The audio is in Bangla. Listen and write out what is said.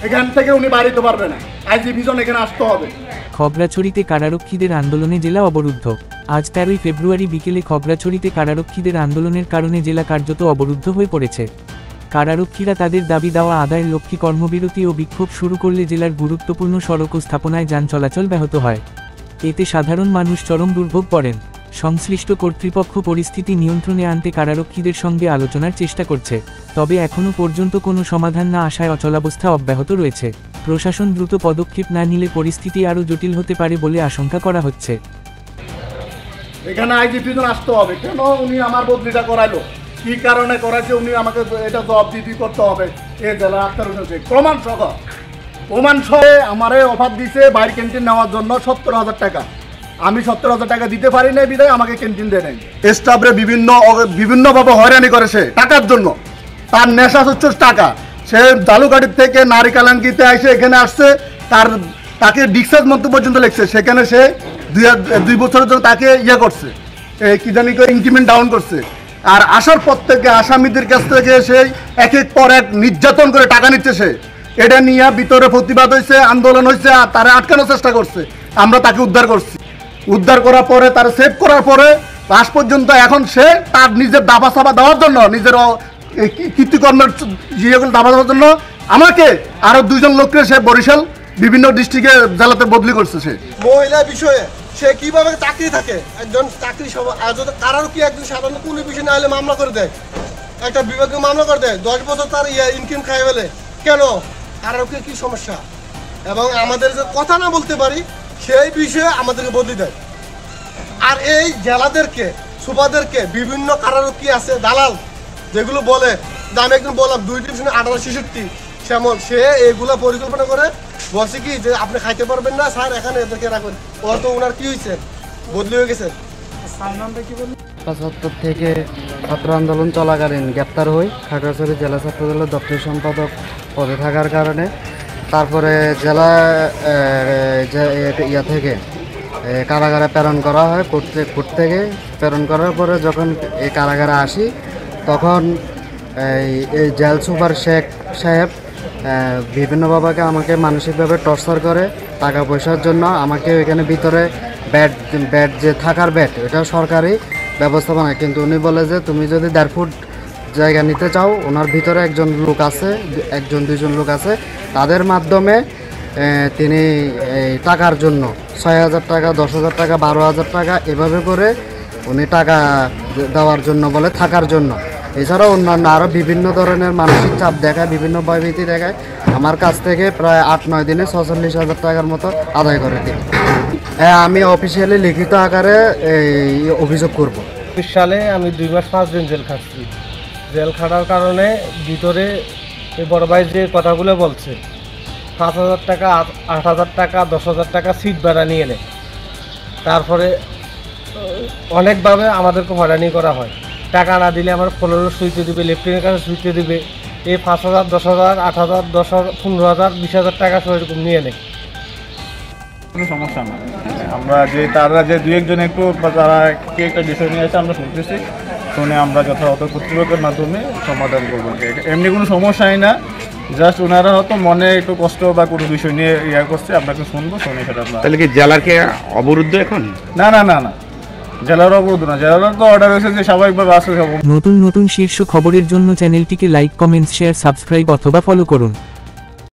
এখান থেকে উনি বাড়িতে পারবে না, আইজিপি জন এখানে আসতে হবে। খগড়াছড়িতে কারারক্ষীদের আন্দোলনে জেলা অবরুদ্ধ। আজ 13 ফেব্রুয়ারি বিকেলে খগড়াছড়িতে কারারক্ষীদের আন্দোলনের কারণে জেলা কার্যত অবরুদ্ধ হয়ে পড়েছে। কারারক্ষীরা তাদের দাবি দেওয়া আদায়ের লক্ষ্যে কর্মবিরতি ও বিক্ষোভ শুরু করলে জেলার গুরুত্বপূর্ণ সড়ক ও স্থাপনায় যান চলাচল ব্যাহত হয়। এতে সাধারণ মানুষ চরম দুর্ভোগ পড়েন। সংশ্লিষ্ট কর্তৃপক্ষ পরিস্থিতি নিয়ন্ত্রণে আনতে কারারক্ষীদের সঙ্গে আলোচনার চেষ্টা করছে, তবে এখনও পর্যন্ত কোনো সমাধান না আসায় অচলাবস্থা অব্যাহত রয়েছে। প্রশাসন দ্রুত পদক্ষেপ না নিলে পরিস্থিতি আরও জটিল হতে পারে বলে আশঙ্কা করা হচ্ছে। এখানে আইজিপি জন আসতে হবে। কেন উনি আমার বদলিটা করাইলো, কি কারণে করাইছে, উনি আমাকে এটা জবাবদিহি করতে হবে। এই জেলা আক্তার প্রমাণ সহ আমারে অফার দিছে বাইরে ক্যান্টিন নেওয়ার জন্য 70,000 টাকা। আমি 70,000 টাকা দিতে পারি নাই বিধায় আমাকে ক্যান্টিন দেয় নাই। স্টাফরে বিভিন্নভাবে হয়রানি করেছে টাকার জন্য। তার নেশা হচ্ছে টাকা। সে জালুকাটির থেকে নারিকালাঙ্গিতে এসে এখানে আসছে, তাকে ডিসচার্জ মন্তব্য পর্যন্ত লিখছে। সেখানে সে 2 বছরের জন্য তাকে করছে, কি জানি ইনক্রিমেন্ট ডাউন করছে। আর আসার পর থেকে আসামিদের কাছ থেকে সে এক পর এক নির্যাতন করে টাকা নিচ্ছে। সে এটা নিয়ে ভিতরে প্রতিবাদ হয়েছে, আন্দোলন হয়েছে, আর তারা আটকানোর চেষ্টা করছে। আমরা তাকে উদ্ধার করছি। উদ্ধার করার পরে তারা সেভ করার পরে লাশ পর্যন্ত এখন সে তার নিজের দাবা সাবা দেওয়ার জন্য, নিজের কীর্তিকর্মের ইয়েগুলো দাবা দেওয়ার জন্য আমাকে আরো 2 জন লোককে সে বরিশাল বিভিন্ন ডিস্ট্রিক্টে জেলাতে বদলি করছে। সে মহিলা বিষয়ে সে কিভাবে চাকরি থাকে, একজন চাকরি কারোর কি একজন সাধারণ কোনো বিষয় না হলে মামলা করে দেয়, একটা বিভাগে মামলা করে দেয়, 10 বছর তার ইনকাম খাই ফেলে। কেন, কারোর কি সমস্যা? এবং আমাদের যে কথা না বলতে পারি সেই বিষয়ে আমাদেরকে বদলি দেয়। আর এই জেলাদেরকে সুপারদেরকে বিভিন্ন কারারক্ষী আছে দালাল, যেগুলো বলে যে আমি একদিন বললাম 2 ডিভিশনে 1866 শ্যামল, সে এগুলো পরিকল্পনা করে বলছে কি যে আপনি খাইতে পারবেন না স্যার, এখানে এদেরকে রাখবেন। ওর তো ওনার কি হয়েছে, বদলি হয়ে গেছে। 75 থেকে ছাত্র আন্দোলন চলাকালীন গ্রেপ্তার হই খাগড়াছড়ি জেলা ছাত্রদলের দপ্তর সম্পাদক পদে থাকার কারণে। তারপরে জেলা থেকে কারাগারে প্রেরণ করা হয়। কোর্ট থেকে প্রেরণ করার পরে যখন এই কারাগারে আসি তখন এই জেল সুপার শেখ সাহেব বিভিন্নভাবে আমাকে মানসিকভাবে টর্চার করে টাকা পয়সার জন্য। আমাকে ওইখানে ভিতরে বেড যে থাকার বেড, এটা সরকারি ব্যবস্থাপনা, কিন্তু উনি বলে যে তুমি যদি 1.5 ফুট জায়গা নিতে চাও, ওনার ভিতরে একজন লোক আছে, 1-2 জন লোক আছে, তাদের মাধ্যমে তিনি এই টাকার জন্য 6,000 টাকা, 10,000 টাকা, 12,000 টাকা এভাবে করে উনি টাকা দেওয়ার জন্য বলে, থাকার জন্য। এছাড়াও অন্যান্য আরও বিভিন্ন ধরনের মানসিক চাপ দেখায়, বিভিন্ন ভয়ভীতি দেখায়। আমার কাছ থেকে প্রায় 8-9 দিনে 46,000 টাকার মতো আদায় করে দিই। হ্যাঁ, আমি অফিসিয়ালি লিখিত আকারে এই অভিযোগ করব। 20 সালে আমি 2 মাস 5 দিন জেল খাচ্ছি। জেল খাটার কারণে ভিতরে এই বড় ভাই যে কথাগুলো বলছে, 5,000 টাকা, 8,000 টাকা, 10,000 টাকা সিট ভাড়া নিয়ে নেয়। তারপরে অনেকভাবে আমাদেরকে হয়রানি করা হয়। টাকা না দিলে আমার 15 সুইতে দিবে, লেফটেন্যান্টের কাছে সুইতে দিবে। এই 5,000, 10,000, 8,000, 10,000, 15,000, 20,000 টাকা সেরকম নিয়ে নেয়। কোনো সমস্যা না। আমরা যে তারা যে 2-1 জন একটু তারা কি একটা বিষয় নিয়ে আসে, আমরা শুনতেছি, শুনে আমরা যথাযথ কর্তৃপক্ষের মাধ্যমে সমাধান করবো। এমনি কোনো সমস্যাই না, জাস্ট ওনারা হয়তো মনে একটু কষ্ট বা কোনো বিষয় নিয়ে করছে, আমরা একটু শুনবো, শুনে সেটা। তাহলে কি জেলাকে অবরুদ্ধ এখন? না না না না, জেলার অবরুদ্ধ না, জেলার তো অর্ডার হয়েছে যে স্বাভাবিকভাবে আসতে। নতুন নতুন শীর্ষ খবরের জন্য চ্যানেলটিকে লাইক, কমেন্টস, শেয়ার, সাবস্ক্রাইব অথবা ফলো করুন।